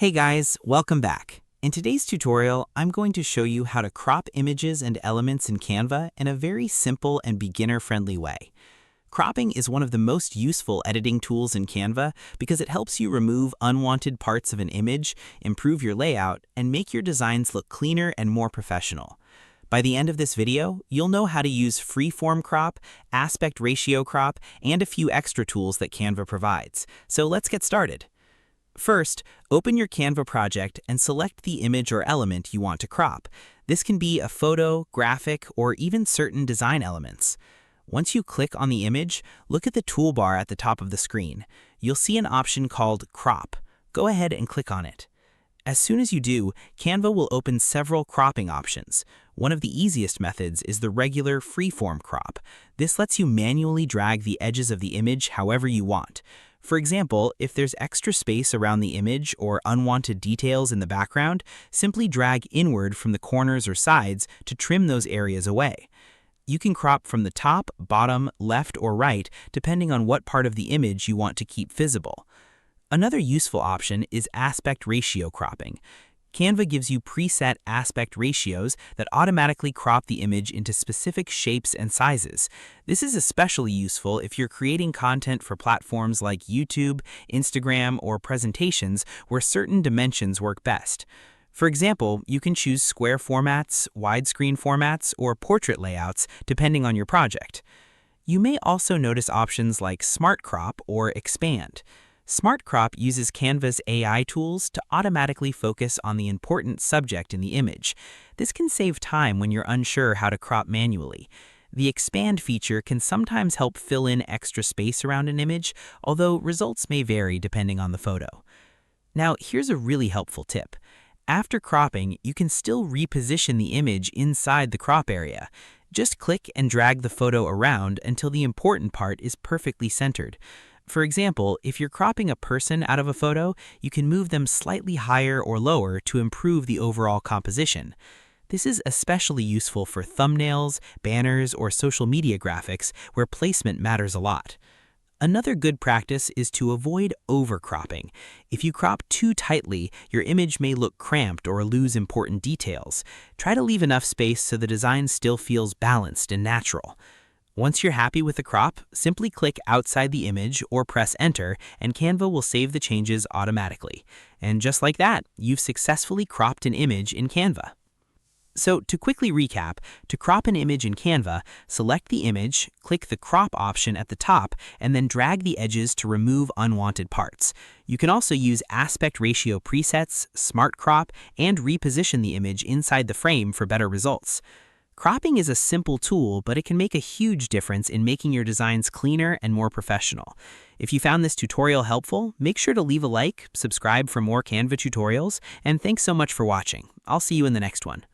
Hey guys, welcome back. In today's tutorial, I'm going to show you how to crop images and elements in Canva in a very simple and beginner-friendly way. Cropping is one of the most useful editing tools in Canva because it helps you remove unwanted parts of an image, improve your layout, and make your designs look cleaner and more professional. By the end of this video, you'll know how to use freeform crop, aspect ratio crop, and a few extra tools that Canva provides. So let's get started. First, open your Canva project and select the image or element you want to crop. This can be a photo, graphic, or even certain design elements. Once you click on the image, look at the toolbar at the top of the screen. You'll see an option called Crop. Go ahead and click on it. As soon as you do, Canva will open several cropping options. One of the easiest methods is the regular freeform crop. This lets you manually drag the edges of the image however you want. For example, if there's extra space around the image or unwanted details in the background, simply drag inward from the corners or sides to trim those areas away. You can crop from the top, bottom, left, or right, depending on what part of the image you want to keep visible. Another useful option is aspect ratio cropping. Canva gives you preset aspect ratios that automatically crop the image into specific shapes and sizes. This is especially useful if you're creating content for platforms like YouTube, Instagram, or presentations where certain dimensions work best. For example, you can choose square formats, widescreen formats, or portrait layouts depending on your project. You may also notice options like Smart Crop or Expand. Smart Crop uses Canva's AI tools to automatically focus on the important subject in the image. This can save time when you're unsure how to crop manually. The Expand feature can sometimes help fill in extra space around an image, although results may vary depending on the photo. Now, here's a really helpful tip. After cropping, you can still reposition the image inside the crop area. Just click and drag the photo around until the important part is perfectly centered. For example, if you're cropping a person out of a photo, you can move them slightly higher or lower to improve the overall composition. This is especially useful for thumbnails, banners, or social media graphics where placement matters a lot. Another good practice is to avoid overcropping. If you crop too tightly, your image may look cramped or lose important details. Try to leave enough space so the design still feels balanced and natural. Once you're happy with the crop, simply click outside the image or press Enter, and Canva will save the changes automatically. And just like that, you've successfully cropped an image in Canva. So to quickly recap, to crop an image in Canva, select the image, click the crop option at the top, and then drag the edges to remove unwanted parts. You can also use aspect ratio presets, smart crop, and reposition the image inside the frame for better results. Cropping is a simple tool, but it can make a huge difference in making your designs cleaner and more professional. If you found this tutorial helpful, make sure to leave a like, subscribe for more Canva tutorials, and thanks so much for watching. I'll see you in the next one.